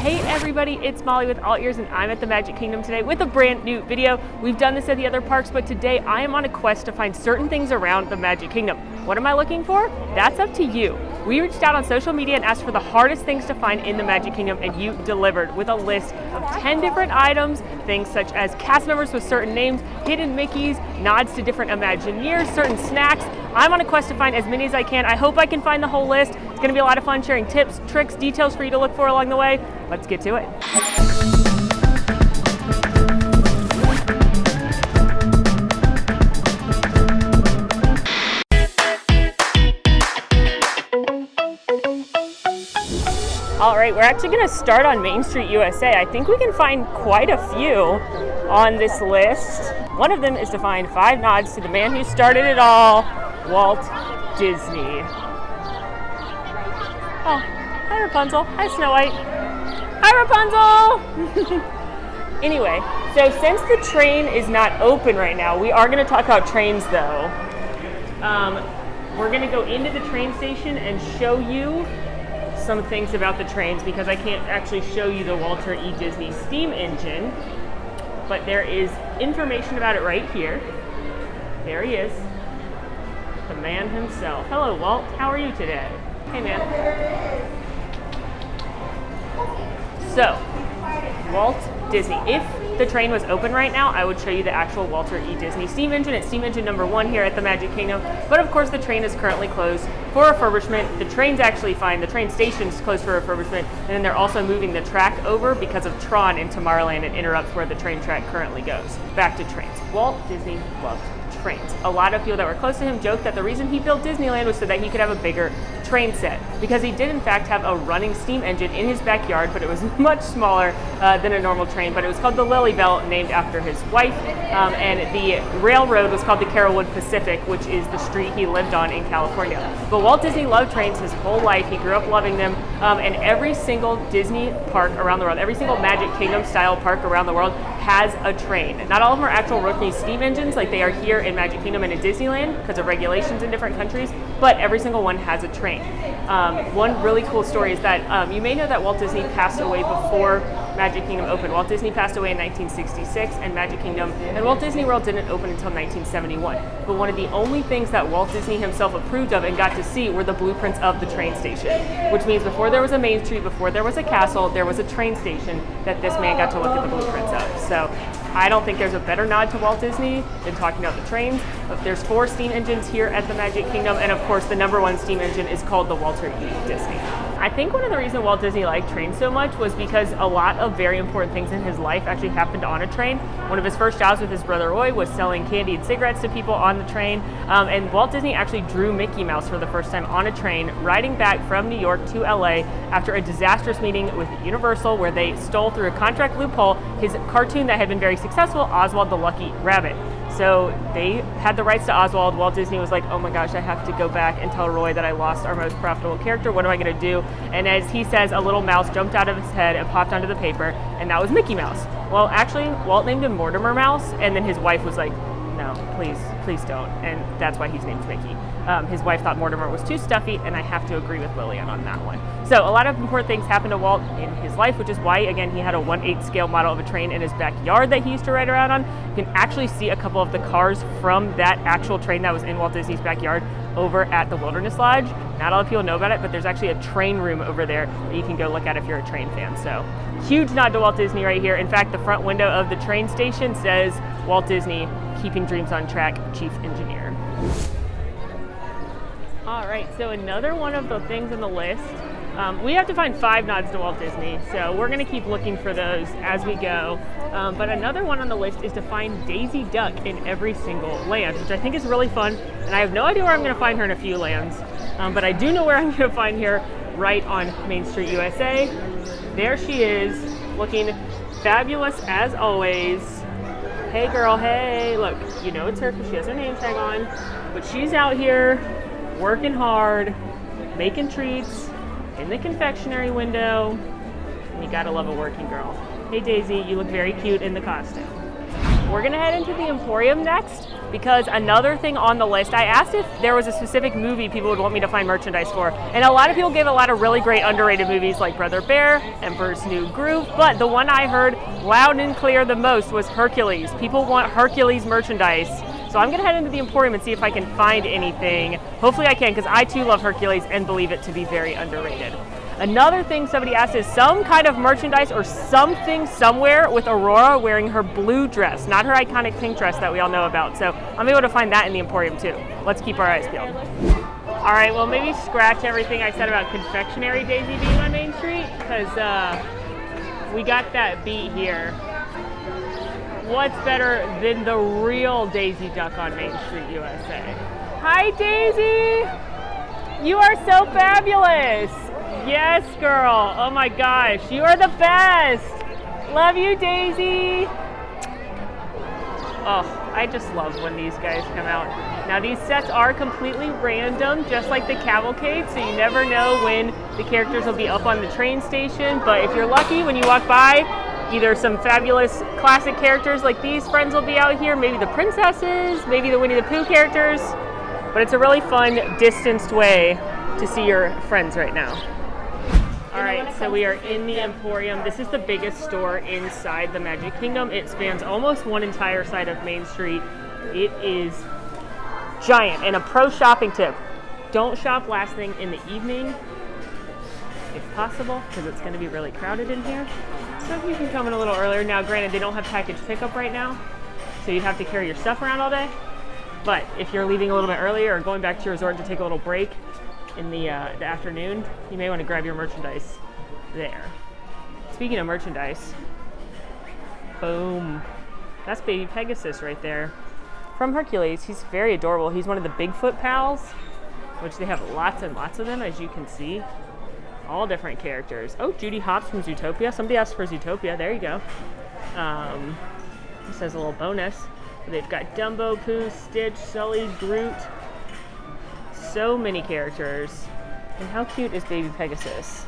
Hey everybody, it's Molly with All Ears and I'm at the Magic Kingdom today with a brand new video. We've done this at the other parks, but today I am on a quest to find certain things around the Magic Kingdom. What am I looking for? That's up to you. We reached out on social media and asked for the hardest things to find in the Magic Kingdom, and you delivered with a list of 10 different items, things such as cast members with certain names, hidden Mickeys, nods to different Imagineers, certain snacks. I'm on a quest to find as many as I can. I hope I can find the whole list. It's gonna be a lot of fun sharing tips, tricks, details for you to look for along the way. Let's get to it. All right, we're actually gonna start on Main Street, USA. I think we can find quite a few on this list. One of them is to find 5 nods to the man who started it all, Walt Disney. Oh, hi Rapunzel, hi Snow White. Hi Rapunzel! Anyway, so since the train is not open right now, we are gonna talk about trains though. We're gonna go into the train station and show you some things about the trains because I can't actually show you the Walter E. Disney steam engine, but there is information about it right here. There he is, the man himself. Hello, Walt. How are you today? Hey, man. So, Walt Disney. If the train was open right now, I would show you the actual Walter E. Disney steam engine. It's steam engine number 1 here at the Magic Kingdom, but of course the train is currently closed for refurbishment. The train's actually fine. The train station's closed for refurbishment, and then they're also moving the track over because of Tron in Tomorrowland. It interrupts where the train track currently goes. Back to trains. Walt Disney loved trains. A lot of people that were close to him joked that the reason he built Disneyland was so that he could have a bigger train set, because he did in fact have a running steam engine in his backyard, but it was much smaller than a normal train, but it was called the Lily Bell, named after his wife, and the railroad was called the Carolwood Pacific, which is the street he lived on in California. But Walt Disney loved trains his whole life. He grew up loving them, and every single Disney park around the world, every single Magic Kingdom style park around the world has a train. Not all of them are actual rotary steam engines like they are here in Magic Kingdom and in Disneyland because of regulations in different countries, but every single one has a train. One really cool story is that you may know that Walt Disney passed away before Magic Kingdom opened. Walt Disney passed away in 1966, and Magic Kingdom and Walt Disney World didn't open until 1971. But one of the only things that Walt Disney himself approved of and got to see were the blueprints of the train station, which means before there was a Main Street, before there was a castle, there was a train station that this man got to look at the blueprints of. So I don't think there's a better nod to Walt Disney than talking about the trains. But there's 4 steam engines here at the Magic Kingdom, and of course the number 1 steam engine is called the Walter E. Disney. I think one of the reasons Walt Disney liked trains so much was because a lot of very important things in his life actually happened on a train. One of his first jobs with his brother Roy was selling candy and cigarettes to people on the train, and Walt Disney actually drew Mickey Mouse for the first time on a train, riding back from New York to LA after a disastrous meeting with Universal where they stole through a contract loophole his cartoon that had been very successful, Oswald the Lucky Rabbit. So they had the rights to Oswald. Walt Disney was like, oh my gosh, I have to go back and tell Roy that I lost our most profitable character. What am I gonna do? And as he says, a little mouse jumped out of his head and popped onto the paper, and that was Mickey Mouse. Well, actually, Walt named him Mortimer Mouse, and then his wife was like, no, please don't. And that's why he's named Mickey. His wife thought Mortimer was too stuffy, and I have to agree with Lillian on that one. So a lot of important things happened to Walt in his life, which is why, again, he had a 1/8 scale model of a train in his backyard that he used to ride around on. You can actually see a couple of the cars from that actual train that was in Walt Disney's backyard over at the Wilderness Lodge. Not a lot of people know about it, but there's actually a train room over there that you can go look at if you're a train fan. So huge nod to Walt Disney right here. In fact, the front window of the train station says Walt Disney, keeping dreams on track, chief engineer. All right, so another one of the things on the list, we have to find 5 nods to Walt Disney, so we're gonna keep looking for those as we go. But another one on the list is to find Daisy Duck in every single land, which I think is really fun, and I have no idea where I'm gonna find her in a few lands, but I do know where I'm gonna find her right on Main Street, USA. There she is, looking fabulous as always. Hey girl, hey, look, you know it's her because she has her name tag on, but she's out here working hard, making treats in the confectionery window, and you gotta love a working girl. Hey Daisy, you look very cute in the costume. We're gonna head into the Emporium next because another thing on the list, I asked if there was a specific movie people would want me to find merchandise for, and a lot of people gave a lot of really great underrated movies like Brother Bear, Emperor's New Groove, but the one I heard loud and clear the most was Hercules. People want Hercules merchandise. So I'm gonna head into the Emporium and see if I can find anything. Hopefully I can, because I too love Hercules and believe it to be very underrated. Another thing somebody asked is some kind of merchandise or something somewhere with Aurora wearing her blue dress, not her iconic pink dress that we all know about. So I'm able to find that in the Emporium too. Let's keep our eyes peeled. All right, well maybe scratch everything I said about confectionery Daisy being on Main Street, because we got that beat here. What's better than the real Daisy Duck on Main Street, USA? Hi, Daisy! You are so fabulous! Yes, girl. Oh my gosh, you are the best! Love you, Daisy! Oh, I just love when these guys come out. Now, these sets are completely random, just like the cavalcade, so you never know when the characters will be up on the train station, but if you're lucky, when you walk by, either some fabulous classic characters like these friends will be out here, maybe the princesses, maybe the Winnie the Pooh characters, but it's a really fun, distanced way to see your friends right now. All right, so we are in the Emporium. This is the biggest store inside the Magic Kingdom. It spans almost one entire side of Main Street. It is giant. And a pro shopping tip, don't shop last thing in the evening, if possible, because it's gonna be really crowded in here. So you can come in a little earlier. Now, granted, they don't have package pickup right now, so you'd have to carry your stuff around all day. But if you're leaving a little bit earlier or going back to your resort to take a little break in the afternoon, you may want to grab your merchandise there. Speaking of merchandise, boom. That's baby Pegasus right there. From Hercules, he's very adorable. He's one of the Bigfoot pals, which they have lots and lots of them, as you can see. All different characters. Oh, Judy Hopps from Zootopia. Somebody asked for Zootopia. There you go. This has a little bonus. They've got Dumbo, Pooh, Stitch, Sully, Groot. So many characters. And how cute is baby Pegasus?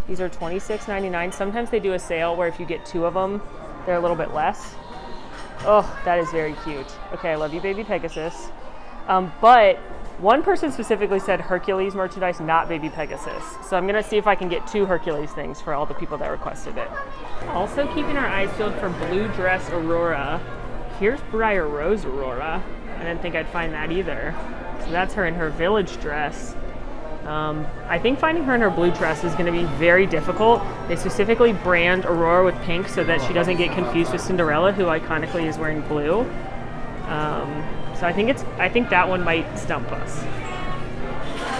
These are $26.99. Sometimes they do a sale where if you get 2 of them, they're a little bit less. Oh, that is very cute. Okay, I love you, baby Pegasus. But one person specifically said Hercules merchandise, not baby Pegasus. So I'm gonna see if I can get 2 Hercules things for all the people that requested it. Also keeping our eyes peeled for blue dress Aurora. Here's Briar Rose Aurora. I didn't think I'd find that either. So that's her in her village dress. I think finding her in her blue dress is gonna be very difficult. They specifically brand Aurora with pink so that she doesn't get confused with Cinderella, who iconically is wearing blue. So I think that one might stump us.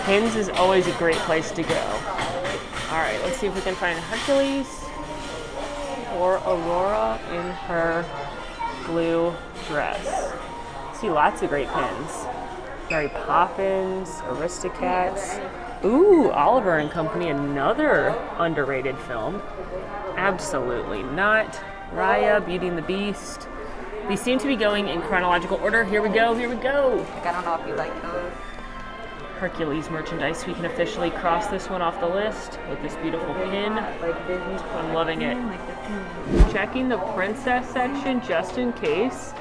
Pins is always a great place to go. All right, let's see if we can find Hercules or Aurora in her blue dress. See lots of great pins. Mary Poppins, Aristocats. Ooh, Oliver and Company, another underrated film. Absolutely not. Raya, Beauty and the Beast. These seem to be going in chronological order. Here we go, here we go. Like, I don't know if you like those. Hercules merchandise. We can officially cross this one off the list with this beautiful pin. I'm loving it. Checking the princess section just in case.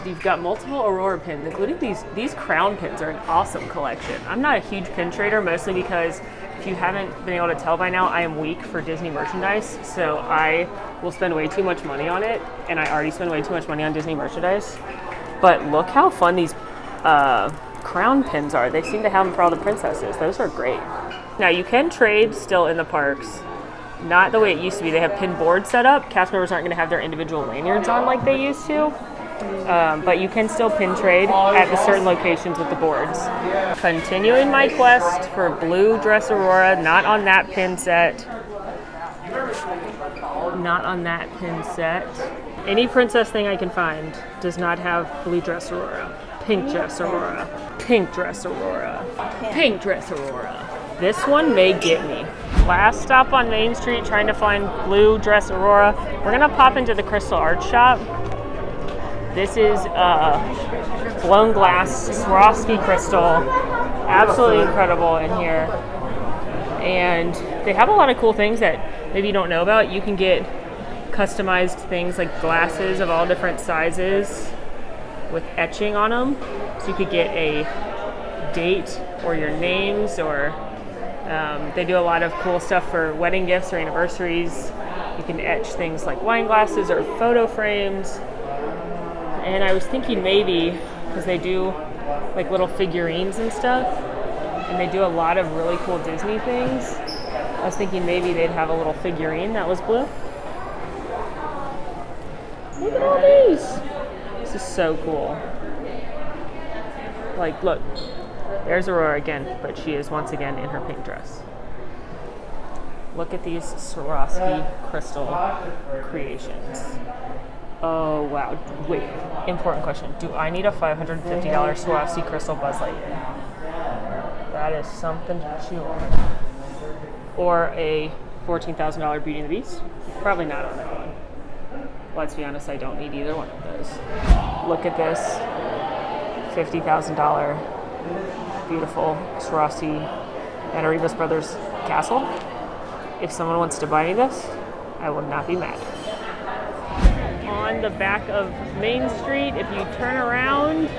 You've got multiple Aurora pins, including these crown pins are an awesome collection. I'm not a huge pin trader, mostly because if you haven't been able to tell by now, I am weak for Disney merchandise, so I will spend way too much money on it, and I already spend way too much money on Disney merchandise. But look how fun these crown pins are. They seem to have them for all the princesses. Those are great. Now, you can trade still in the parks. Not the way it used to be. They have pin boards set up. Cast members aren't going to have their individual lanyards on like they used to. But you can still pin trade at the certain locations with the boards. Continuing my quest for blue dress Aurora, not on that pin set. Not on that pin set. Any princess thing I can find does not have blue dress Aurora. Pink dress Aurora. Pink dress Aurora. Pink dress Aurora. This one may get me. Last stop on Main Street trying to find blue dress Aurora. We're gonna pop into the Crystal Art Shop. This is blown glass Swarovski crystal. Absolutely incredible in here. And they have a lot of cool things that maybe you don't know about. You can get customized things like glasses of all different sizes with etching on them. So you could get a date or your names, or they do a lot of cool stuff for wedding gifts or anniversaries. You can etch things like wine glasses or photo frames. And I was thinking maybe, because they do like little figurines and stuff, and they do a lot of really cool Disney things, I was thinking maybe they'd have a little figurine that was blue. Look at all these! This is so cool. Like, look, there's Aurora again, but she is once again in her pink dress. Look at these Swarovski crystal creations. Oh, wow. Wait, important question. Do I need a $550 Swarovski crystal Buzz Lightyear? That is something to chew on. Or a $14,000 Beauty and the Beast? Probably not on that one. Let's be honest, I don't need either one of those. Look at this $50,000 beautiful Swarovski and Arribas Brothers castle. If someone wants to buy me this, I will not be mad. On the back of Main Street, if you turn around,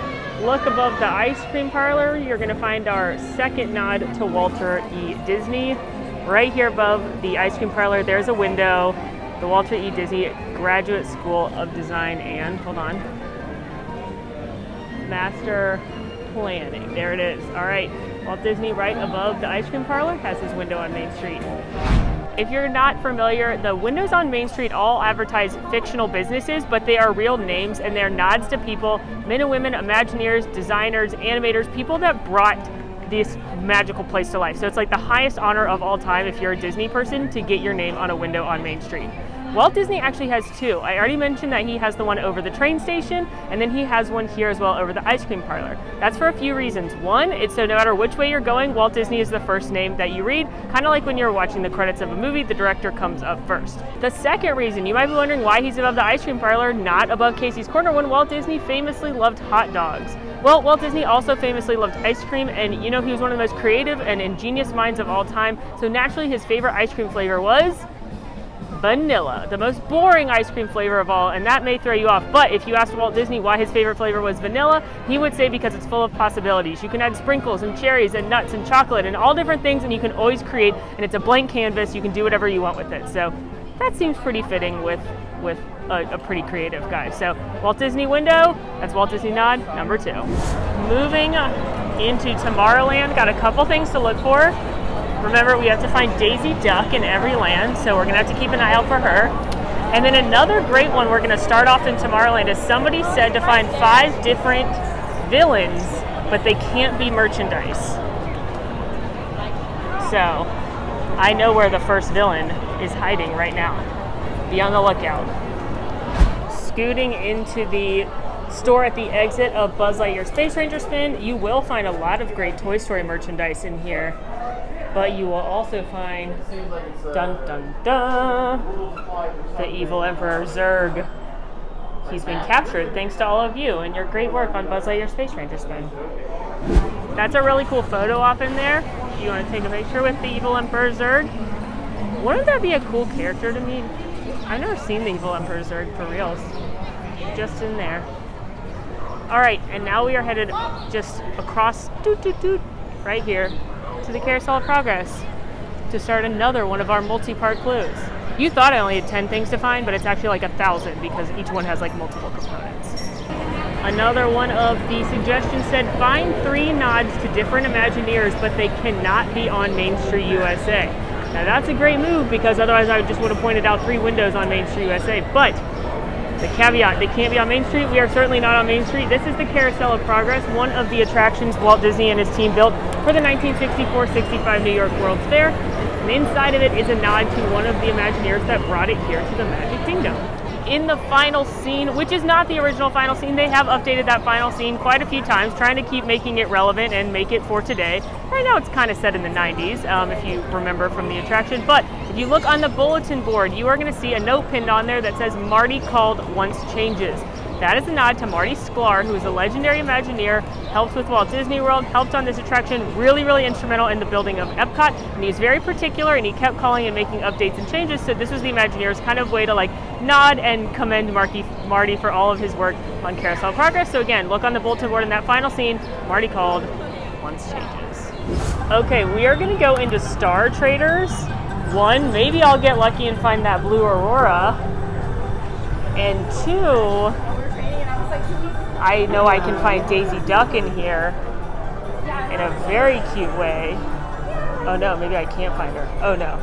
look above the ice cream parlor, you're going to find our second nod to Walter E. Disney. Right here above the ice cream parlor, there's a window. The Walter E. Disney Graduate School of Design and, hold on, Master Planning. There it is. All right, Walt Disney right above the ice cream parlor has his window on Main Street. If you're not familiar, the windows on Main Street all advertise fictional businesses, but they are real names and they're nods to people, men and women, Imagineers, designers, animators, people that brought this magical place to life. So it's like the highest honor of all time if you're a Disney person to get your name on a window on Main Street. Walt Disney actually has two. I already mentioned that he has the one over the train station, and then he has one here as well over the ice cream parlor. That's for a few reasons. One, it's so no matter which way you're going, Walt Disney is the first name that you read, kind of like when you're watching the credits of a movie, the director comes up first. The second reason, you might be wondering why he's above the ice cream parlor, not above Casey's Corner, when Walt Disney famously loved hot dogs. Well, Walt Disney also famously loved ice cream, and you know he was one of the most creative and ingenious minds of all time, so naturally his favorite ice cream flavor was vanilla, the most boring ice cream flavor of all, and that may throw you off. But if you asked Walt Disney why his favorite flavor was vanilla, he would say because it's full of possibilities. You can add sprinkles and cherries and nuts and chocolate and all different things, and you can always create, and it's a blank canvas. You can do whatever you want with it. So that seems pretty fitting with a pretty creative guy. So Walt Disney window, that's Walt Disney nod number 2. Moving into Tomorrowland, got a couple things to look for. Remember, we have to find Daisy Duck in every land, so we're going to have to keep an eye out for her. And then another great one we're going to start off in Tomorrowland is somebody said to find 5 different villains, but they can't be merchandise. So, I know where the first villain is hiding right now. Be on the lookout. Scooting into the store at the exit of Buzz Lightyear Space Ranger Spin, you will find a lot of great Toy Story merchandise in here. But you will also find, dun dun dun, the evil Emperor Zurg. He's been captured thanks to all of you and your great work on Buzz Lightyear Space Ranger Spin. That's a really cool photo op in there. If you want to take a picture with the evil Emperor Zurg. Wouldn't that be a cool character to meet? I've never seen the evil Emperor Zurg for reals. Just in there. Alright, and now we are headed just across, right here, to the Carousel of Progress to start another one of our multi-part clues. You thought I only had 10 things to find, but it's actually like 1,000 because each one has like multiple components. Another one of the suggestions said find 3 nods to different Imagineers, but they cannot be on Main Street USA. Now that's a great move because otherwise I just would have pointed out 3 windows on Main Street USA, but the caveat, they can't be on Main Street. We are certainly not on Main Street. This is the Carousel of Progress, one of the attractions Walt Disney and his team built for the 1964-65 New York World's Fair. And inside of it is a nod to one of the Imagineers that brought it here to the Magic Kingdom. In the final scene, which is not the original final scene, they have updated that final scene quite a few times, trying to keep making it relevant and make it for today. Right now it's kind of set in the 90s, if you remember from the attraction. But if you look on the bulletin board, you are going to see a note pinned on there that says Marty called once changes. That is a nod to Marty Sklar, who is a legendary Imagineer helped with Walt Disney World, helped on this attraction, really, really instrumental in the building of Epcot, and he's very particular, and he kept calling and making updates and changes, so this was the Imagineers' kind of way to like nod and commend Marty for all of his work on Carousel Progress. So again, look on the bulletin board in that final scene, Marty called, wants changes. Okay, we are gonna go into Star Traders. One, maybe I'll get lucky and find that blue Aurora, and two, I know I can find Daisy Duck in here in a very cute way. Oh no, maybe I can't find her. Oh no.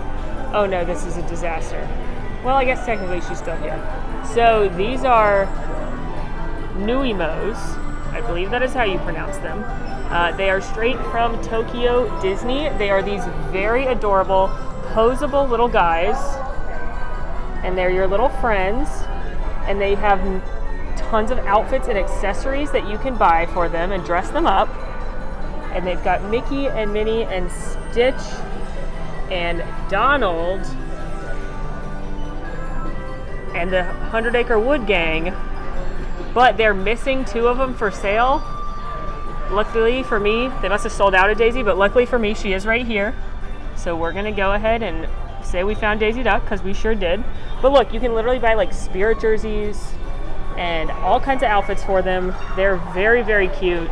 Oh no, this is a disaster. Well, I guess technically she's still here. So these are Nuimos. I believe that is how you pronounce them. They are straight from Tokyo Disney. They are these very adorable, posable little guys. And they're your little friends. And they have tons of outfits and accessories that you can buy for them and dress them up. And they've got Mickey and Minnie and Stitch and Donald and the 100 Acre Wood Gang, but they're missing 2 of them for sale. Luckily for me, they must have sold out of Daisy, but luckily for me, she is right here. So we're gonna go ahead and say we found Daisy Duck, because we sure did. But look, you can literally buy like Spirit jerseys and all kinds of outfits for them. They're very, very cute.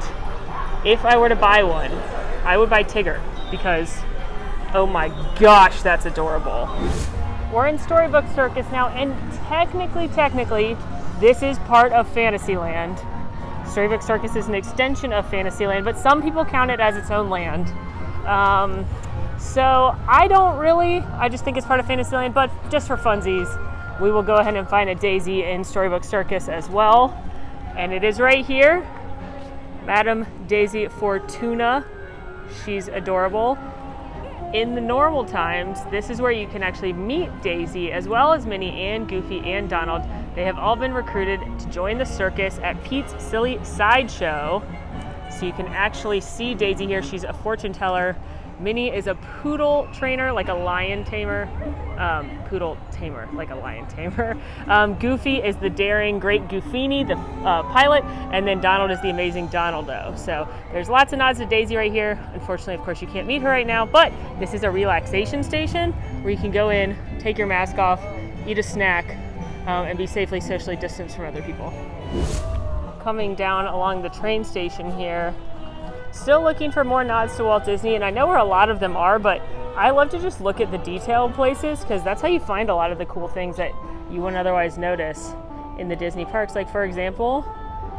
If I were to buy one, I would buy Tigger, because oh my gosh, that's adorable. We're in Storybook Circus now, and technically, this is part of Fantasyland. Storybook Circus is an extension of Fantasyland, but some people count it as its own land. So I don't really, I just think it's part of Fantasyland, but just for funsies, we will go ahead and find a Daisy in Storybook Circus as well. And it is right here, Madame Daisy Fortuna. She's adorable. In the normal times, this is where you can actually meet Daisy, as well as Minnie and Goofy and Donald. They have all been recruited to join the circus at Pete's Silly Sideshow. So you can actually see Daisy here. She's a fortune teller. Minnie is a poodle trainer, like a lion tamer. Poodle tamer, like a lion tamer. Goofy is the daring great Goofini, the pilot, and then Donald is the amazing Donaldo. So there's lots of nods to Daisy right here. Unfortunately, of course, you can't meet her right now, but this is a relaxation station where you can go in, take your mask off, eat a snack, and be safely socially distanced from other people. Coming down along the train station here, still looking for more nods to Walt Disney, and I know where a lot of them are, but I love to just look at the detailed places, because that's how you find a lot of the cool things that you wouldn't otherwise notice in the Disney parks. Like, for example,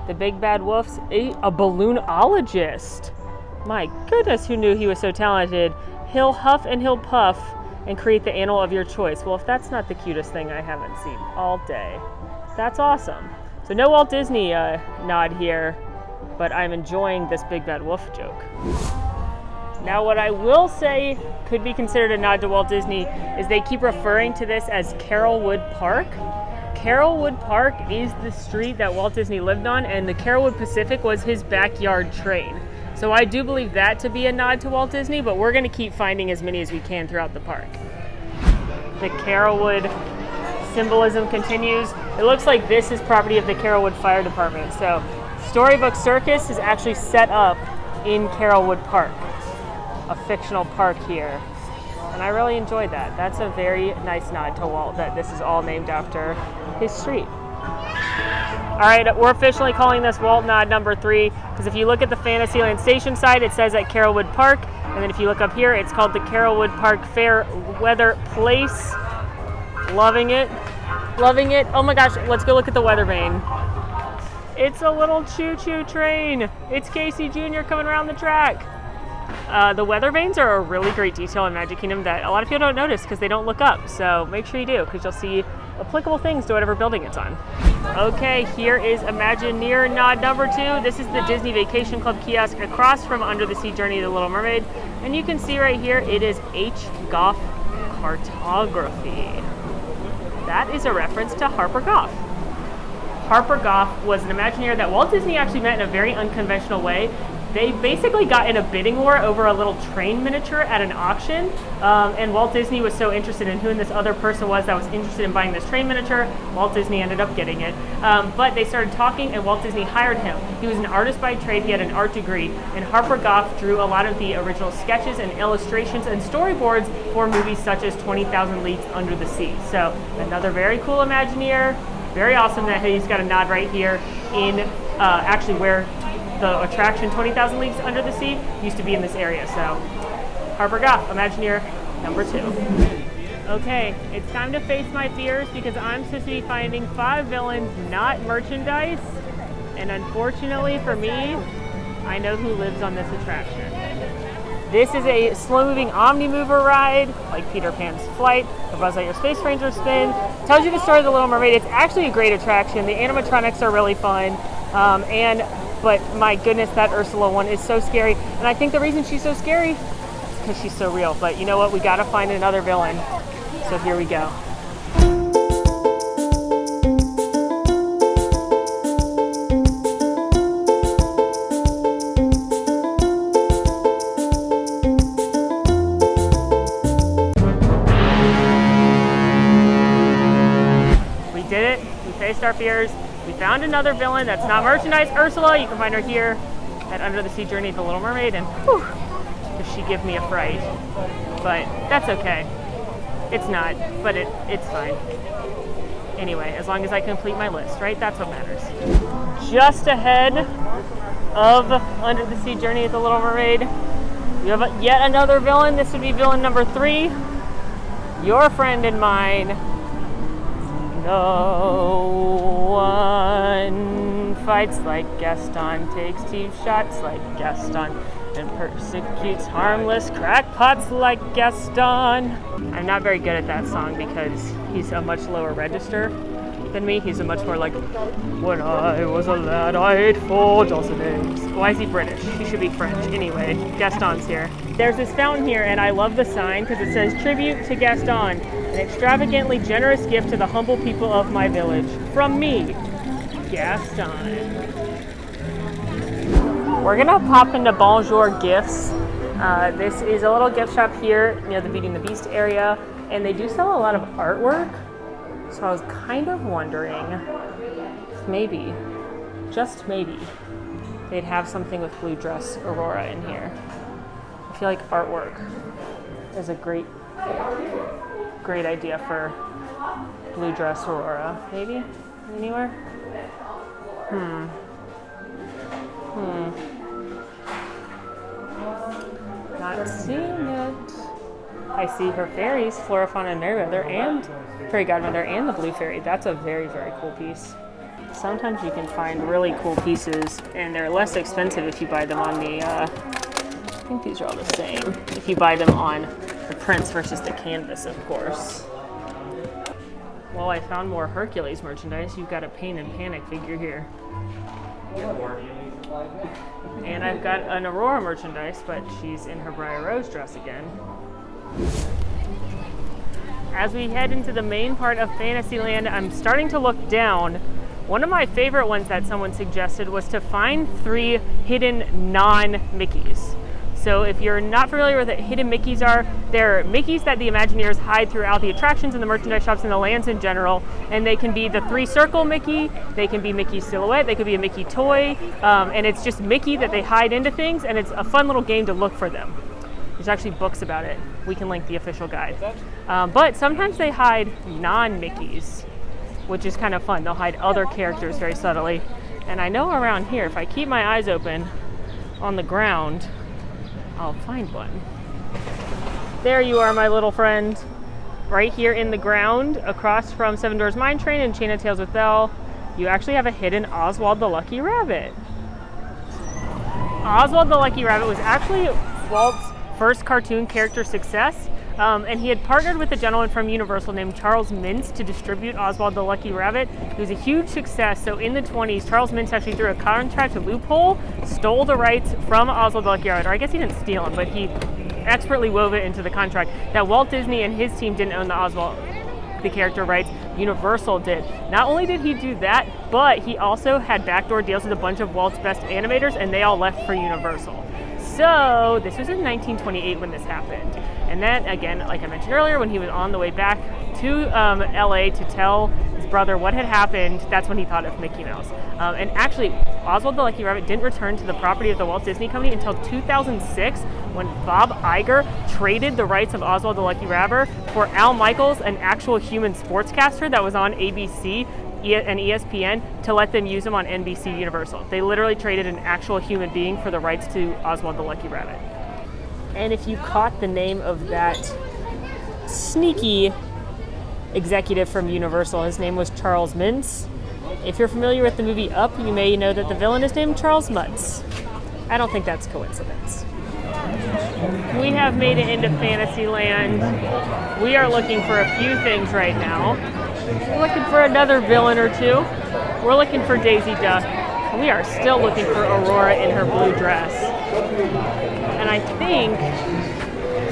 the Big Bad Wolf's a balloonologist. My goodness, who knew he was so talented? He'll huff and he'll puff and create the animal of your choice. Well, if that's not the cutest thing I haven't seen all day, that's awesome. So no Walt Disney nod here, but I'm enjoying this Big Bad Wolf joke. Now, what I will say could be considered a nod to Walt Disney is they keep referring to this as Carolwood Park. Carolwood Park is the street that Walt Disney lived on, and the Carolwood Pacific was his backyard train. So I do believe that to be a nod to Walt Disney, but we're gonna keep finding as many as we can throughout the park. The Carolwood symbolism continues. It looks like this is property of the Carolwood Fire Department. So Storybook Circus is actually set up in Carolwood Park, a fictional park here. And I really enjoyed that. That's a very nice nod to Walt, that this is all named after his street. All right, we're officially calling this Walt nod number 3, because if you look at the Fantasyland station side, it says at Carolwood Park, and then if you look up here, it's called the Carolwood Park Fair Weather Place. Loving it, loving it. Oh my gosh, let's go look at the weather vane. It's a little choo-choo train. It's Casey Jr. coming around the track. The weather vanes are a really great detail in Magic Kingdom that a lot of people don't notice because they don't look up. So make sure you do, because you'll see applicable things to whatever building it's on. Okay, here is Imagineer nod number 2. This is the Disney Vacation Club kiosk across from Under the Sea Journey of the Little Mermaid. And you can see right here, it is H. Goff Cartography. That is a reference to Harper Goff. Harper Goff was an Imagineer that Walt Disney actually met in a very unconventional way. They basically got in a bidding war over a little train miniature at an auction, and Walt Disney was so interested in who this other person was that was interested in buying this train miniature. Walt Disney ended up getting it, but they started talking, and Walt Disney hired him. He was an artist by trade. He had an art degree, and Harper Goff drew a lot of the original sketches and illustrations and storyboards for movies such as 20,000 Leagues Under the Sea. So another very cool Imagineer. Very awesome that he's got a nod right here in actually where the attraction 20,000 Leagues Under the Sea used to be in this area. So Harper Goff, Imagineer number 2. Okay, it's time to face my fears because I'm supposed to be finding 5 villains, not merchandise. And unfortunately for me, I know who lives on this attraction. This is a slow-moving Omni-Mover ride, like Peter Pan's Flight, the Buzz Lightyear Space Ranger spin. Tells you the story of the Little Mermaid. It's actually a great attraction. The animatronics are really fun, but my goodness, that Ursula one is so scary. And I think the reason she's so scary is because she's so real. But you know what? We got to find another villain. So here we go. Faced our fears. We found another villain that's not merchandise. Ursula, you can find her here at Under the Sea Journey of the Little Mermaid, and whew, does she give me a fright. But that's okay. It's not, but it's fine. Anyway, as long as I complete my list, right? That's what matters. Just ahead of Under the Sea Journey of the Little Mermaid, we have yet another villain. This would be villain number 3. Your friend and mine. No one fights like Gaston, takes cheap shots like Gaston, and persecutes harmless crackpots like Gaston. I'm not very good at that song because he's a much lower register than me. He's a much more like, when I was a lad, I ate 4 dozen eggs. Why is he British? He should be French. Anyway, Gaston's here. There's this fountain here, and I love the sign because it says, "Tribute to Gaston, an extravagantly generous gift to the humble people of my village. From me, Gaston." We're gonna pop into Bonjour Gifts. This is a little gift shop here near the Beauty and the Beast area, and they do sell a lot of artwork. So I was kind of wondering if maybe, just maybe, they'd have something with blue dress Aurora in here. I feel like artwork is a great idea for blue dress Aurora. Maybe? Anywhere? Not seeing it. I see her fairies, Flora, Fauna, and Merryweather, and Fairy Godmother, and the Blue Fairy. That's a very, very cool piece. Sometimes you can find really cool pieces, and they're less expensive if you buy them on the, I think these are all the same, if you buy them on the prints versus the canvas, of course. Well, I found more Hercules merchandise. You've got a Pain and Panic figure here. And I've got an Aurora merchandise, but she's in her Briar Rose dress again. As we head into the main part of Fantasyland, I'm starting to look down. One of my favorite ones that someone suggested was to find 3 hidden non-Mickeys. So if you're not familiar with what hidden Mickeys are, they're Mickeys that the Imagineers hide throughout the attractions and the merchandise shops and the lands in general. And they can be the 3-circle Mickey, they can be Mickey silhouette, they could be a Mickey toy, and it's just Mickey that they hide into things, and it's a fun little game to look for them. There's actually books about it. We can link the official guide. But sometimes they hide non-Mickeys, which is kind of fun. They'll hide other characters very subtly. And I know around here, if I keep my eyes open on the ground, I'll find one. There you are, my little friend. Right here in the ground, across from Seven Dwarfs Mine Train and Chain of Tales with Belle, you actually have a hidden Oswald the Lucky Rabbit. Oswald the Lucky Rabbit was actually Walt's first cartoon character success, and he had partnered with a gentleman from Universal named Charles Mintz to distribute Oswald the Lucky Rabbit. It was a huge success, so in the 20s, Charles Mintz actually threw a contract loophole, stole the rights from Oswald the Lucky Rabbit, or I guess he didn't steal them, but he expertly wove it into the contract that Walt Disney and his team didn't own the the character rights. Universal did. Not only did he do that, but he also had backdoor deals with a bunch of Walt's best animators, and they all left for Universal. So this was in 1928 when this happened. And then again, like I mentioned earlier, when he was on the way back to LA to tell his brother what had happened, that's when he thought of Mickey Mouse. And actually, Oswald the Lucky Rabbit didn't return to the property of the Walt Disney Company until 2006, when Bob Iger traded the rights of Oswald the Lucky Rabbit for Al Michaels, an actual human sportscaster that was on ABC and ESPN, to let them use him on NBC Universal. They literally traded an actual human being for the rights to Oswald the Lucky Rabbit. And if you caught the name of that sneaky executive from Universal, his name was Charles Mintz. If you're familiar with the movie Up, you may know that the villain is named Charles Mutz. I don't think that's coincidence. We have made it into Fantasyland. We are looking for a few things right now. We're looking for another villain or two. We're looking for Daisy Duck. And we are still looking for Aurora in her blue dress. And I think,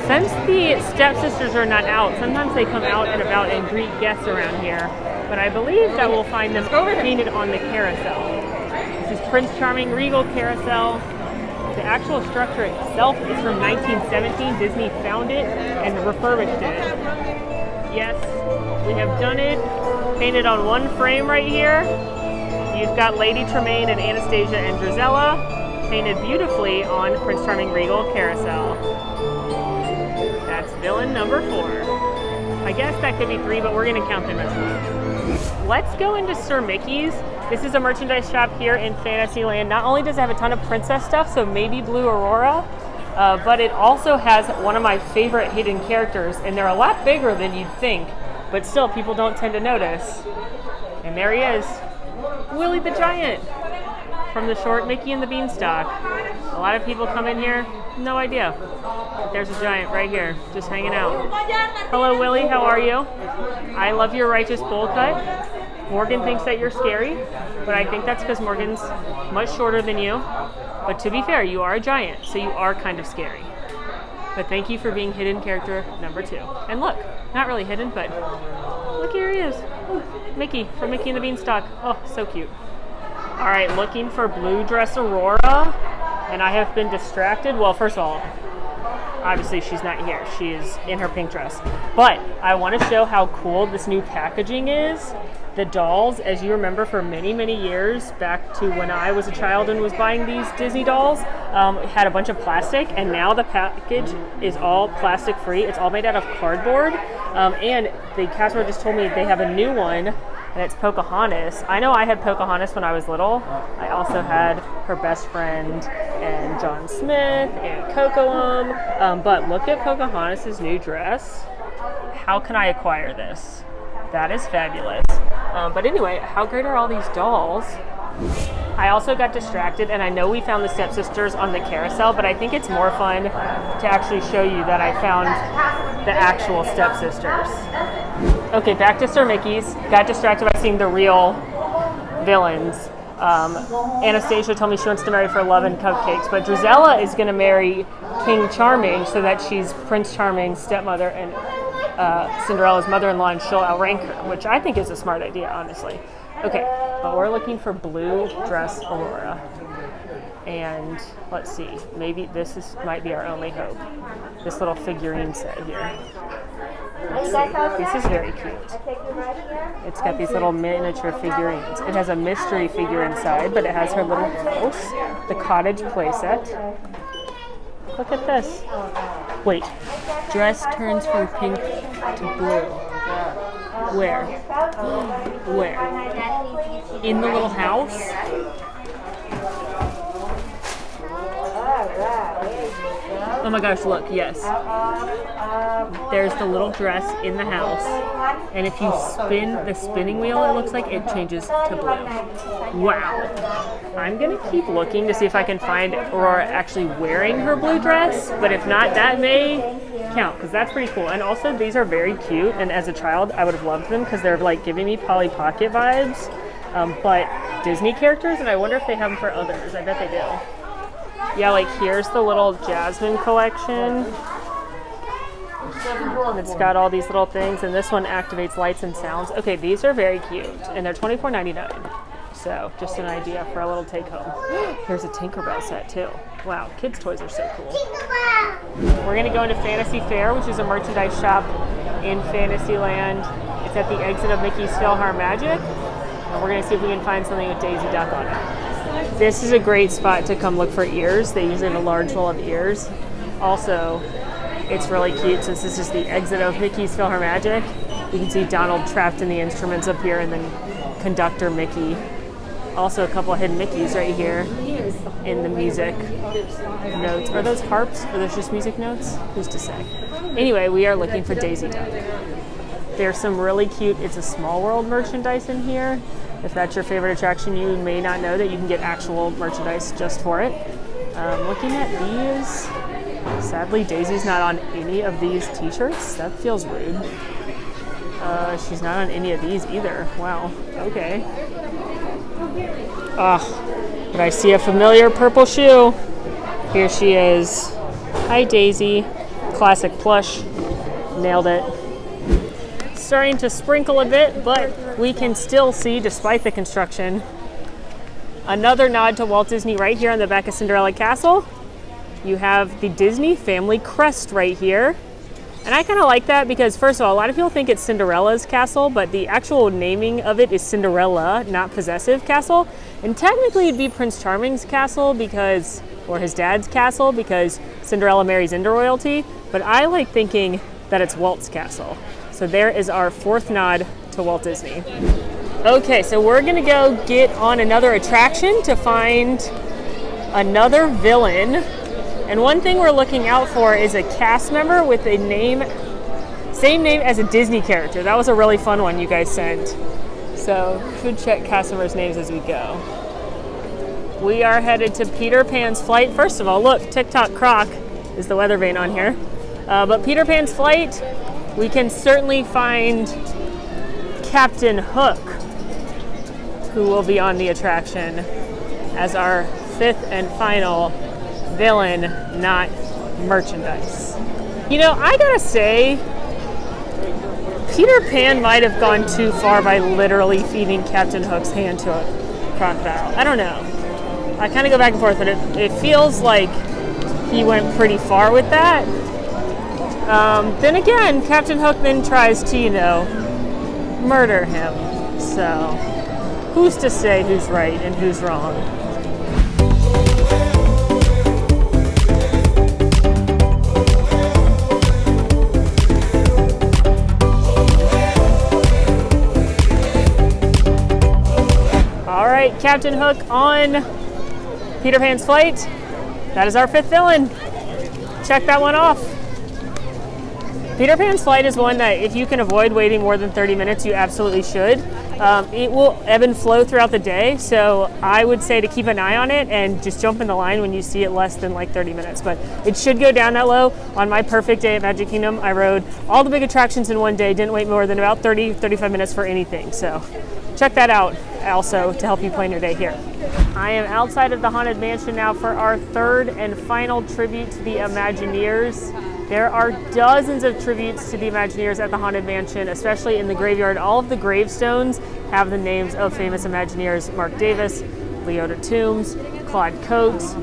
since the stepsisters are not out, sometimes they come out and about and greet guests around here. But I believe that we'll find them painted on the carousel. This is Prince Charming Regal Carousel. The actual structure itself is from 1917. Disney found it and refurbished it. Yes, we have done it. Painted on one frame right here. You've got Lady Tremaine and Anastasia and Drizella painted beautifully on Prince Charming Regal Carousel. That's villain number 4. I guess that could be 3, but we're going to count them as 1. Let's go into Sir Mickey's. This is a merchandise shop here in Fantasyland. Not only does it have a ton of princess stuff, so maybe Blue Aurora, but it also has one of my favorite hidden characters, and they're a lot bigger than you'd think, but still people don't tend to notice. And there he is, Willie the Giant from the short Mickey and the Beanstalk. A lot of people come in here, no idea. There's a giant right here, just hanging out. Hello, Willie, how are you? I love your righteous bowl cut. Morgan thinks that you're scary, but I think that's because Morgan's much shorter than you. But to be fair, you are a giant, so you are kind of scary. But thank you for being hidden character number 2. And look, not really hidden, but look, here he is. Ooh, Mickey from Mickey and the Beanstalk. Oh, so cute. All right, looking for blue dress Aurora, and I have been distracted. Well, first of all, obviously she's not here. She is in her pink dress. But I want to show how cool this new packaging is. The dolls, as you remember, for many, many years, back to when I was a child and was buying these Disney dolls, had a bunch of plastic, and now the package is all plastic free. It's all made out of cardboard. And the customer just told me they have a new one, and it's Pocahontas. I know I had Pocahontas when I was little. I also had her best friend and John Smith and Cocoam. But look at Pocahontas' new dress. How can I acquire this? That is fabulous. But anyway, how great are all these dolls? I also got distracted, and I know we found the stepsisters on the carousel, but I think it's more fun to actually show you that I found the actual stepsisters. Okay, back to Sir Mickey's. Got distracted by seeing the real villains. Anastasia told me she wants to marry for love and cupcakes, but Drizella is going to marry King Charming so that she's Prince Charming's stepmother and Cinderella's mother-in-law, and she'll outrank her, which I think is a smart idea, honestly. Okay, but we're looking for blue dress Aurora. And let's see, maybe might be our only hope. This little figurine set here. Let's see. This is very cute. It's got these little miniature figurines. It has a mystery figure inside, but it has her little house, the cottage playset. Look at this. Wait, dress turns from pink to blue. Where? Where? In the little house? Oh my gosh, look, yes. There's the little dress in the house, and if you spin the spinning wheel, it looks like it changes to blue. Wow. I'm gonna keep looking to see if I can find Aurora actually wearing her blue dress, but if not, that may count, because that's pretty cool. And also, these are very cute, and as a child, I would have loved them because they're like giving me Polly Pocket vibes, but Disney characters, and I wonder if they have them for others. I bet they do. Yeah, like here's the little Jasmine collection. It's got all these little things, and this one activates lights and sounds. Okay, these are very cute, and they're $24.99. So just an idea for a little take home. Here's a Tinkerbell set too. Wow, kids' toys are so cool. We're gonna go into Fantasy Fair, which is a merchandise shop in Fantasyland. It's at the exit of Mickey's PhilharMagic. And we're gonna see if we can find something with Daisy Duck on it. This is a great spot to come look for ears. They usually have a large roll of ears. Also, it's really cute since this is the exit of Mickey's PhilharMagic. You can see Donald trapped in the instruments up here and then conductor Mickey. Also a couple of hidden Mickeys right here in the music notes. Are those harps or those just music notes? Who's to say? Anyway, we are looking for Daisy Duck. There's some really cute It's a Small World merchandise in here. If that's your favorite attraction, you may not know that you can get actual merchandise just for it. Looking at these, sadly Daisy's not on any of these t-shirts. That feels rude. She's not on any of these either. Wow, okay. But I see a familiar purple shoe. Here she is. Hi Daisy. Classic plush. Nailed it. Starting to sprinkle a bit, but we can still see, despite the construction, another nod to Walt Disney right here on the back of Cinderella Castle. You have the Disney family crest right here. And I kind of like that because, first of all, a lot of people think it's Cinderella's castle, but the actual naming of it is Cinderella, not Possessive Castle. And technically it'd be Prince Charming's castle because, or his dad's castle, because Cinderella marries into royalty. But I like thinking that it's Walt's castle. So there is our fourth nod to Walt Disney. Okay, so we're gonna go get on another attraction to find another villain. And one thing we're looking out for is a cast member with a name, same name as a Disney character. That was a really fun one you guys sent. So should check cast members' names as we go. We are headed to Peter Pan's Flight. First of all, look, TikTok Croc is the weather vane on here. But Peter Pan's Flight, we can certainly find Captain Hook, who will be on the attraction as our fifth and final villain, not merchandise. You know, I gotta say, Peter Pan might have gone too far by literally feeding Captain Hook's hand to a crocodile. I don't know. I kind of go back and forth, but it feels like he went pretty far with that. Then again, Captain Hook then tries to, you know, murder him. So, who's to say who's right and who's wrong? All right, Captain Hook on Peter Pan's Flight. That is our fifth villain. Check that one off. Peter Pan's Flight is one that if you can avoid waiting more than 30 minutes, you absolutely should. It will ebb and flow throughout the day, so I would say to keep an eye on it and just jump in the line when you see it less than like 30 minutes. But it should go down that low. On my perfect day at Magic Kingdom, I rode all the big attractions in one day, didn't wait more than about 30-35 minutes for anything. So check that out also to help you plan your day here. I am outside of the Haunted Mansion now for our third and final tribute to the Imagineers. There are dozens of tributes to the Imagineers at the Haunted Mansion, especially in the graveyard. All of the gravestones have the names of famous Imagineers: Mark Davis, Leota Toombs, Claude Coates,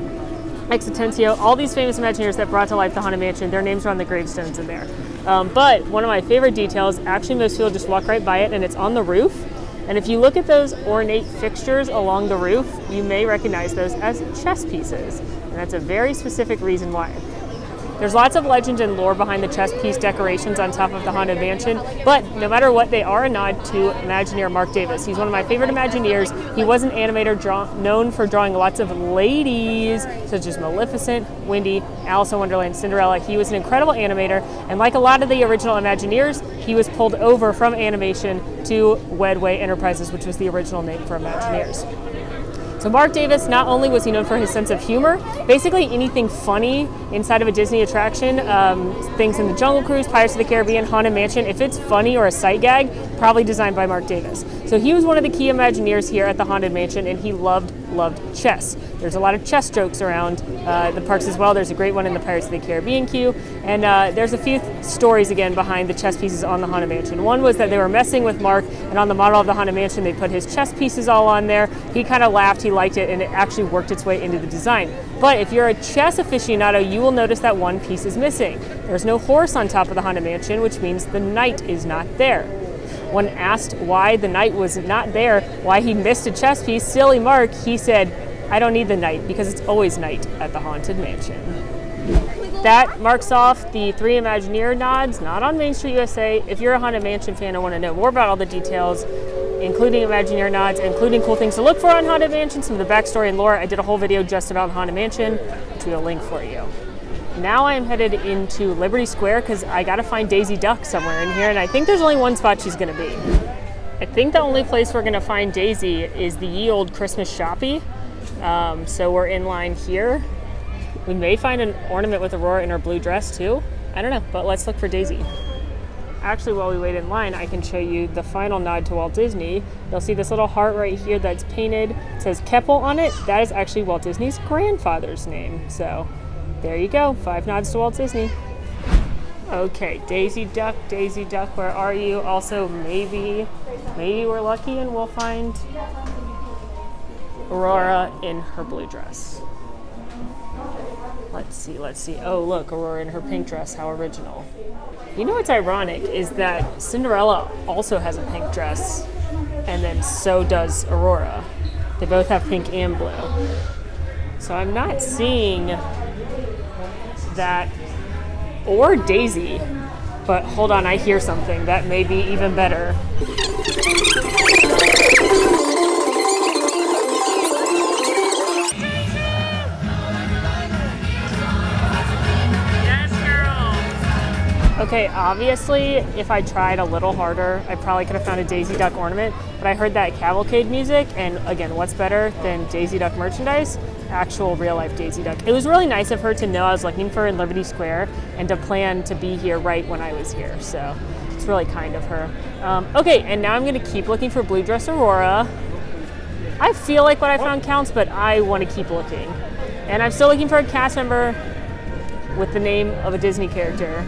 Exitentio, all these famous Imagineers that brought to life the Haunted Mansion. Their names are on the gravestones in there. But one of my favorite details, actually most people just walk right by it, and it's on the roof. And if you look at those ornate fixtures along the roof, you may recognize those as chess pieces. And that's a very specific reason why. There's lots of legend and lore behind the chess piece decorations on top of the Haunted Mansion, but no matter what, they are a nod to Imagineer Mark Davis. He's one of my favorite Imagineers. He was an animator known for drawing lots of ladies, such as Maleficent, Wendy, Alice in Wonderland, Cinderella. He was an incredible animator, and like a lot of the original Imagineers, he was pulled over from animation to Wedway Enterprises, which was the original name for Imagineers. So Mark Davis, not only was he known for his sense of humor, basically anything funny inside of a Disney attraction, things in the Jungle Cruise, Pirates of the Caribbean, Haunted Mansion, if it's funny or a sight gag, probably designed by Mark Davis. So he was one of the key Imagineers here at the Haunted Mansion, and he loved loved chess. There's a lot of chess jokes around the parks as well. There's a great one in the Pirates of the Caribbean queue, and there's a few stories again behind the chess pieces on the Haunted Mansion. One was that they were messing with Mark, and on the model of the Haunted Mansion they put his chess pieces all on there. He kind of laughed, he liked it, and it actually worked its way into the design. But if you're a chess aficionado, you will notice that one piece is missing. There's no horse on top of the Haunted Mansion, which means the knight is not there. When asked why the knight was not there, why he missed a chess piece, silly Mark, he said, "I don't need the knight because it's always night at the Haunted Mansion." That marks off the 3 Imagineer nods, not on Main Street USA. If you're a Haunted Mansion fan and want to know more about all the details, including Imagineer nods, including cool things to look for on Haunted Mansion, some of the backstory and lore, I did a whole video just about Haunted Mansion, which we'll link for you. Now I am headed into Liberty Square because I gotta find Daisy Duck somewhere in here, and I think there's only one spot she's gonna be. I think the only place we're gonna find Daisy is the ye old Christmas shoppy. So we're in line here. We may find an ornament with Aurora in her blue dress too. I don't know, but let's look for Daisy. Actually, while we wait in line, I can show you the final nod to Walt Disney. You'll see this little heart right here that's painted. It says Keppel on it. That is actually Walt Disney's grandfather's name. So there you go, 5 nods to Walt Disney. Okay, Daisy Duck, where are you? Also, maybe we're lucky and we'll find Aurora in her blue dress. Let's see. Oh, look, Aurora in her pink dress, how original. You know what's ironic is that Cinderella also has a pink dress, and then so does Aurora. They both have pink and blue. So I'm not seeing that, or Daisy, but hold on, I hear something that may be even better. Yes, girl. Okay, obviously, if I tried a little harder, I probably could have found a Daisy Duck ornament, but I heard that cavalcade music, and again, what's better than Daisy Duck merchandise? Actual real-life Daisy Duck. It was really nice of her to know I was looking for in Liberty Square and to plan to be here right when I was here, so it's really kind of her. Okay, and now I'm going to keep looking for blue dress Aurora. I feel like what I found counts, but I want to keep looking. And I'm still looking for a cast member with the name of a Disney character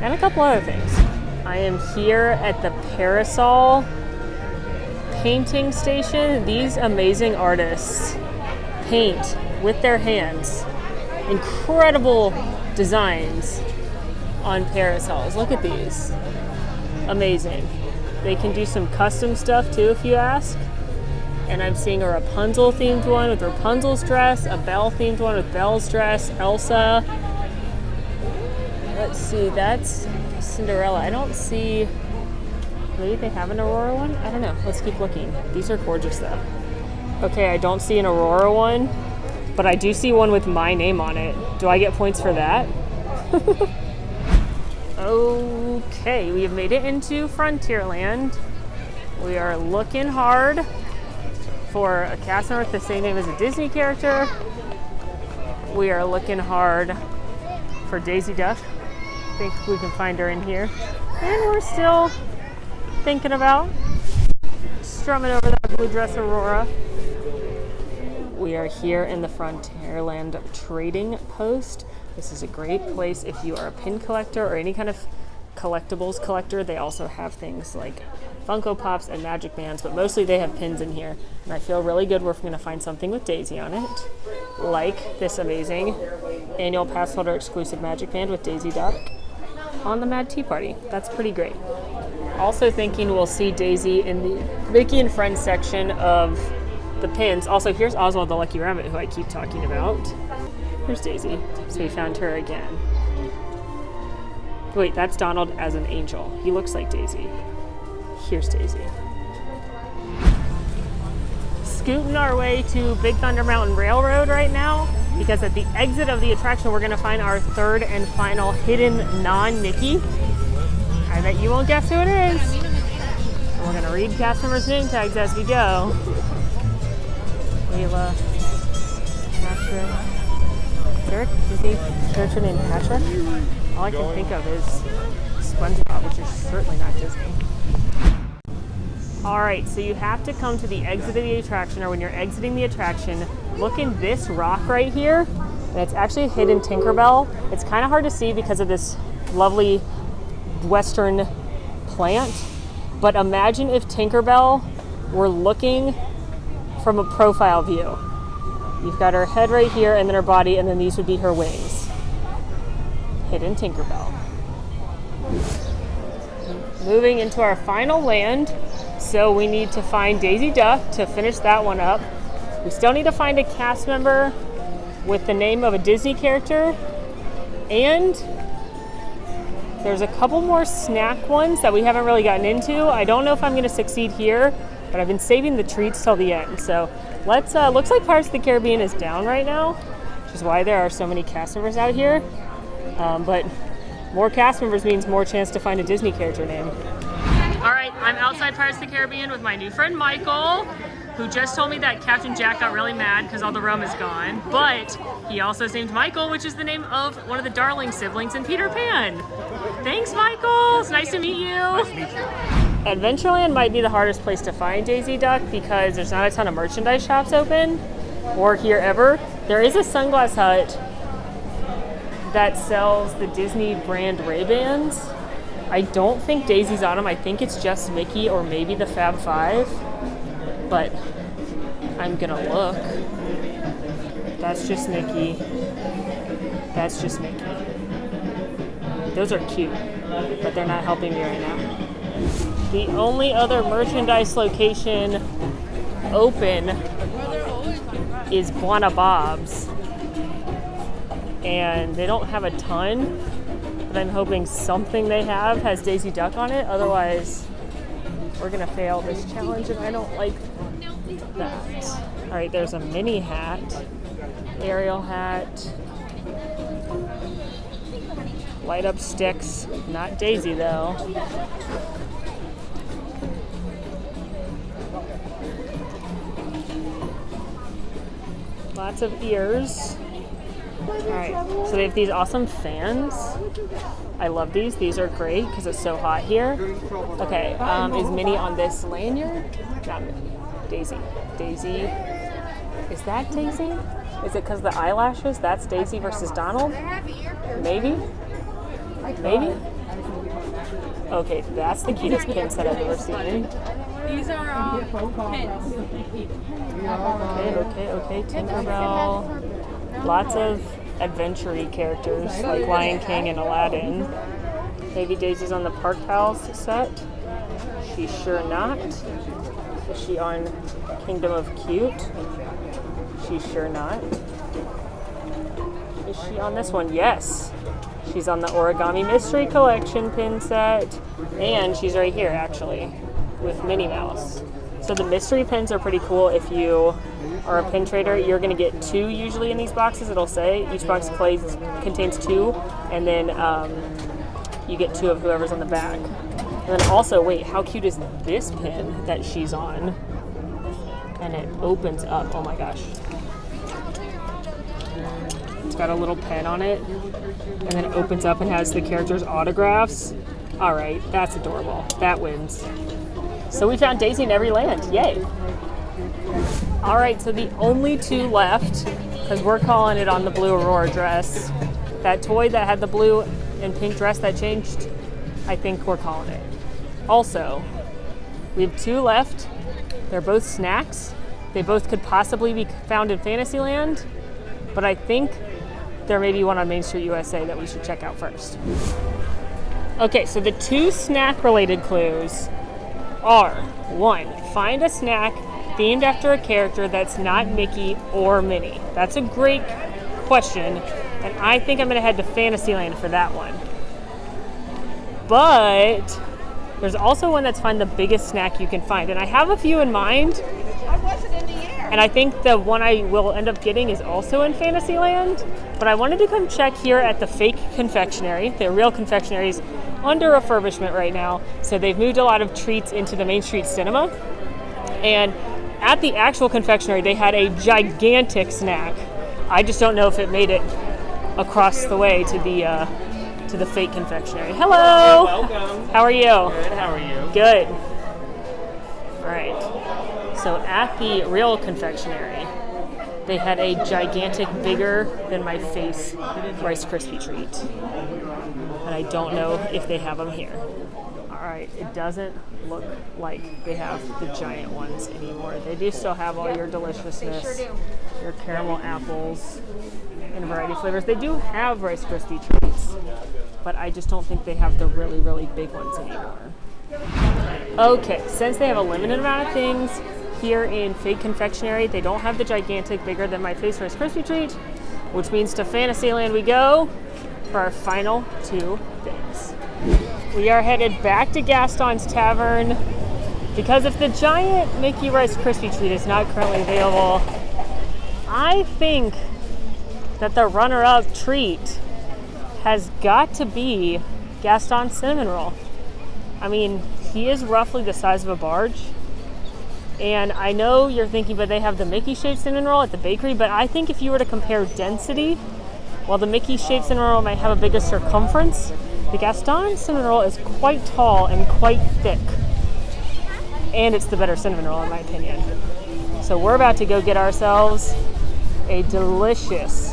and a couple other things. I am here at the Parasol painting station. These amazing artists paint with their hands incredible designs on parasols. Look at these. Amazing. They can do some custom stuff too if you ask. And I'm seeing a Rapunzel themed one with Rapunzel's dress, a Belle themed one with Belle's dress, Elsa. Let's see, that's Cinderella. I don't see, maybe they have an Aurora one? I don't know, let's keep looking. These are gorgeous though. Okay, I don't see an Aurora one, but I do see one with my name on it. Do I get points for that? Okay, we have made it into Frontierland. We are looking hard for a cast member with the same name as a Disney character. We are looking hard for Daisy Duck. I think we can find her in here. And we're still thinking about strumming over that blue dress Aurora. We are here in the Frontierland trading post. This is a great place if you are a pin collector or any kind of collectibles collector. They also have things like Funko Pops and Magic Bands, but mostly they have pins in here. And I feel really good we're going to find something with Daisy on it, like this amazing annual pass holder exclusive Magic Band with Daisy Duck on the Mad Tea Party. That's pretty great. Also thinking we'll see Daisy in the Mickey and Friends section of the pins. Also, here's Oswald the Lucky Rabbit, who I keep talking about. Here's Daisy. So we found her again. Wait, that's Donald as an angel. He looks like Daisy. Here's Daisy. Scooting our way to Big Thunder Mountain Railroad right now, because at the exit of the attraction, we're going to find our third and final hidden non-Mickey. I bet you won't guess who it is. And we're going to read cast members' name tags as we go. Layla, Patrick, Derek, is he a character named Patrick? All I can think of is SpongeBob, which is certainly not Disney. All right, so you have to come to the exit of the attraction, or when you're exiting the attraction, look in this rock right here, and it's actually a hidden Tinkerbell. It's kind of hard to see because of this lovely western plant, but imagine if Tinkerbell were looking from a profile view. You've got her head right here, and then her body, and then these would be her wings. Hidden Tinkerbell. Moving into our final land, so we need to find Daisy Duck to finish that one up. We still need to find a cast member with the name of a Disney character, and there's a couple more snack ones that we haven't really gotten into. I don't know if I'm going to succeed here, but I've been saving the treats till the end. So let's, looks like Pirates of the Caribbean is down right now, which is why there are so many cast members out here. But more cast members means more chance to find a Disney character name. All right, I'm outside Pirates of the Caribbean with my new friend Michael, who just told me that Captain Jack got really mad because all the rum is gone, but he also is named Michael, which is the name of one of the darling siblings in Peter Pan. Thanks, Michael. It's nice to meet you. Nice to meet you. Adventureland might be the hardest place to find Daisy Duck because there's not a ton of merchandise shops open, or here ever. There is a Sunglass Hut that sells the Disney brand Ray-Bans. I don't think Daisy's on them. I think it's just Mickey or maybe the Fab Five, but I'm gonna look. That's just Mickey. That's just Mickey. Those are cute, but they're not helping me right now. The only other merchandise location open is Buona Bob's, and they don't have a ton, but I'm hoping something they have has Daisy Duck on it. Otherwise, we're gonna fail this challenge, and I don't like that. All right, there's a mini hat, Ariel hat, light up sticks, not Daisy though. Lots of ears. Alright, so they have these awesome fans. I love these. These are great because it's so hot here. Okay, is Minnie on this lanyard? Not Minnie. Daisy. Daisy. Is that Daisy? Is it because of the eyelashes? That's Daisy versus Donald? Maybe? Maybe? Okay, that's the cutest pin set I've ever seen. These are pins. Okay. Tinkerbell. Lots of adventure-y characters like Lion King and Aladdin. Maybe Daisy's on the Park Pals set. She's sure not. Is she on Kingdom of Cute? She's sure not. Is she on this one? Yes. She's on the Origami Mystery Collection pin set. And she's right here, actually, with Minnie Mouse. So the mystery pins are pretty cool. If you are a pin trader, you're going to get 2 usually in these boxes. It'll say each box contains 2, and then you get 2 of whoever's on the back. And then also, wait, how cute is this pin that she's on? And it opens up. Oh my gosh. It's got a little pen on it, and then it opens up and has the characters' autographs. All right, that's adorable. That wins. So we found Daisy in every land. Yay. All right, so the only 2 left, because we're calling it on the blue Aurora dress. That toy that had the blue and pink dress that changed, I think we're calling it. Also, we have 2 left. They're both snacks. They both could possibly be found in Fantasyland, but I think there may be one on Main Street USA that we should check out first. Okay, so the 2 snack-related clues are, 1, find a snack themed after a character that's not Mickey or Minnie. That's a great question, and I think I'm going to head to Fantasyland for that one. But there's also one that's find the biggest snack you can find, and I have a few in mind. I wasn't in the air. And I think the one I will end up getting is also in Fantasyland, but I wanted to come check here at the fake confectionery. The real confectionery's under refurbishment right now, so they've moved a lot of treats into the Main Street Cinema. And at the actual confectionery, they had a gigantic snack. I just don't know if it made it across the way to the fake confectionery. Hello. Welcome. How are you? Good. How are you? Good. All right. So at the real confectionery, they had a gigantic, bigger than my face Rice Krispie treat. And I don't know if they have them here. All right, it doesn't look like they have the giant ones anymore. They do still have all your deliciousness, your caramel apples, in a variety of flavors. They do have Rice Krispie treats, but I just don't think they have the really, really big ones anymore. Okay, since they have a limited amount of things here in Fig Confectionery, they don't have the gigantic, bigger than my face Rice Krispie treat, which means to Fantasyland we go for our final two things. We are headed back to Gaston's Tavern because if the giant Mickey Rice Krispie treat is not currently available, I think that the runner-up treat has got to be Gaston's cinnamon roll. I mean, he is roughly the size of a barge. And I know you're thinking, but they have the Mickey-shaped cinnamon roll at the bakery, but I think if you were to compare density, while the Mickey-shaped cinnamon roll might have a bigger circumference, the Gaston cinnamon roll is quite tall and quite thick. And it's the better cinnamon roll in my opinion. So we're about to go get ourselves a delicious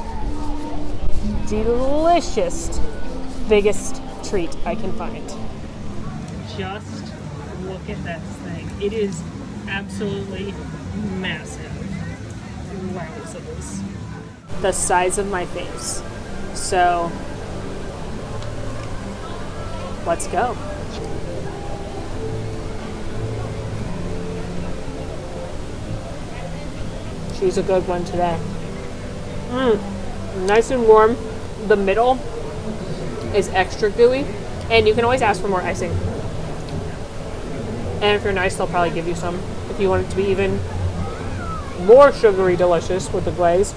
biggest treat I can find. Just look at that thing. It is absolutely massive. Wowzers. The size of my face. So let's go. She's a good one today. Nice and warm. The middle is extra gooey, and you can always ask for more icing. And if you're nice, they'll probably give you some if you want it to be even more sugary delicious with the glaze.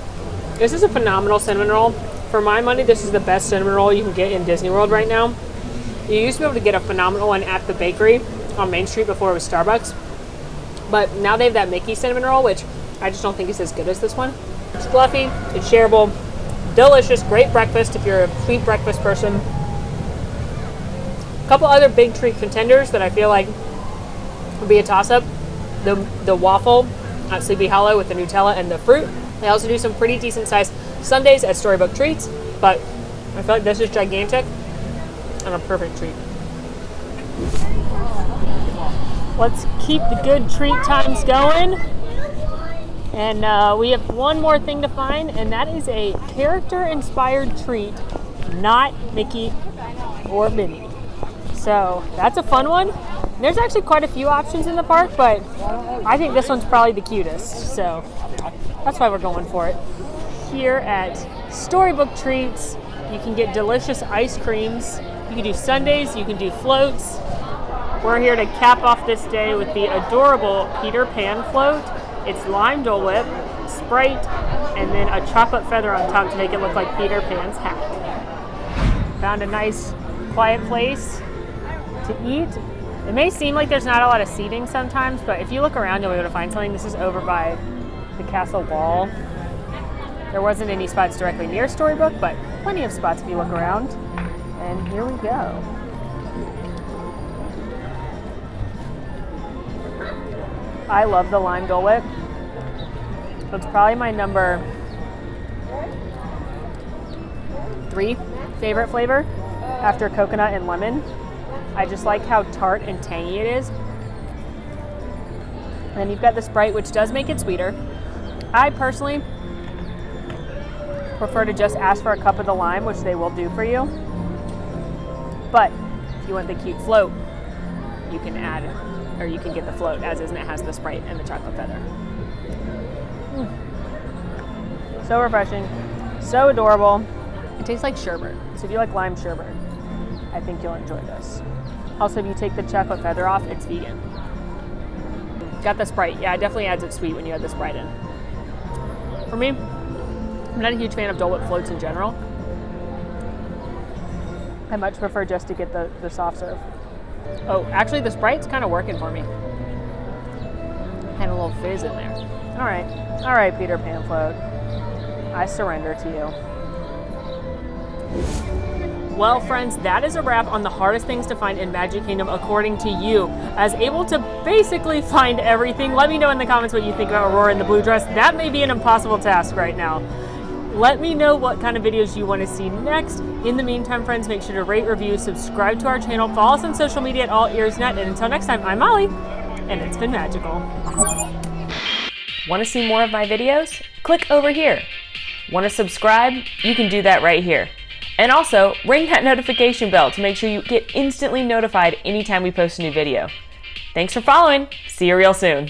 This is a phenomenal cinnamon roll. For my money, this is the best cinnamon roll you can get in Disney World right now. You used to be able to get a phenomenal one at the bakery on Main Street before it was Starbucks. But now they have that Mickey cinnamon roll, which I just don't think is as good as this one. It's fluffy, it's shareable, delicious, great breakfast if you're a sweet breakfast person. A couple other big treat contenders that I feel like would be a toss-up. The waffle at Sleepy Hollow with the Nutella and the fruit. They also do some pretty decent sized sundaes at Storybook Treats, but I feel like this is gigantic and a perfect treat. Let's keep the good treat times going. And we have one more thing to find, and that is a character-inspired treat, not Mickey or Minnie. So that's a fun one. There's actually quite a few options in the park, but I think this one's probably the cutest. So that's why we're going for it. Here at Storybook Treats, you can get delicious ice creams. You can do sundaes, you can do floats. We're here to cap off this day with the adorable Peter Pan float. It's lime Dole Whip, Sprite, and then a chocolate feather on top to make it look like Peter Pan's hat. Found a nice quiet place to eat. It may seem like there's not a lot of seating sometimes, but if you look around, you'll be able to find something. This is over by the castle wall. There wasn't any spots directly near Storybook, but plenty of spots if you look around. And here we go. I love the lime Dole Whip. It's probably my number 3 favorite flavor after coconut and lemon. I just like how tart and tangy it is. And you've got the Sprite, which does make it sweeter. I personally prefer to just ask for a cup of the lime, which they will do for you. But if you want the cute float, you can add, or you can get the float as is, and it has the Sprite and the chocolate feather. So refreshing, so adorable. It tastes like sherbet. So if you like lime sherbet, I think you'll enjoy this. Also, if you take the chocolate feather off, it's vegan. Got the Sprite. Yeah, it definitely adds it sweet when you add the Sprite in. For me, I'm not a huge fan of Dole Whip floats in general. I much prefer just to get the soft serve. Oh, actually the Sprite's kind of working for me. Had a little fizz in there. All right, Peter Pan float. I surrender to you. Well, friends, that is a wrap on the hardest things to find in Magic Kingdom according to you. As able to basically find everything, let me know in the comments what you think about Aurora in the blue dress. That may be an impossible task right now. Let me know what kind of videos you want to see next. In the meantime, friends, make sure to rate, review, subscribe to our channel, follow us on social media at AllEars.net, and until next time, I'm Molly, and it's been magical. Want to see more of my videos? Click over here. Want to subscribe? You can do that right here. And also, ring that notification bell to make sure you get instantly notified anytime we post a new video. Thanks for following. See you real soon.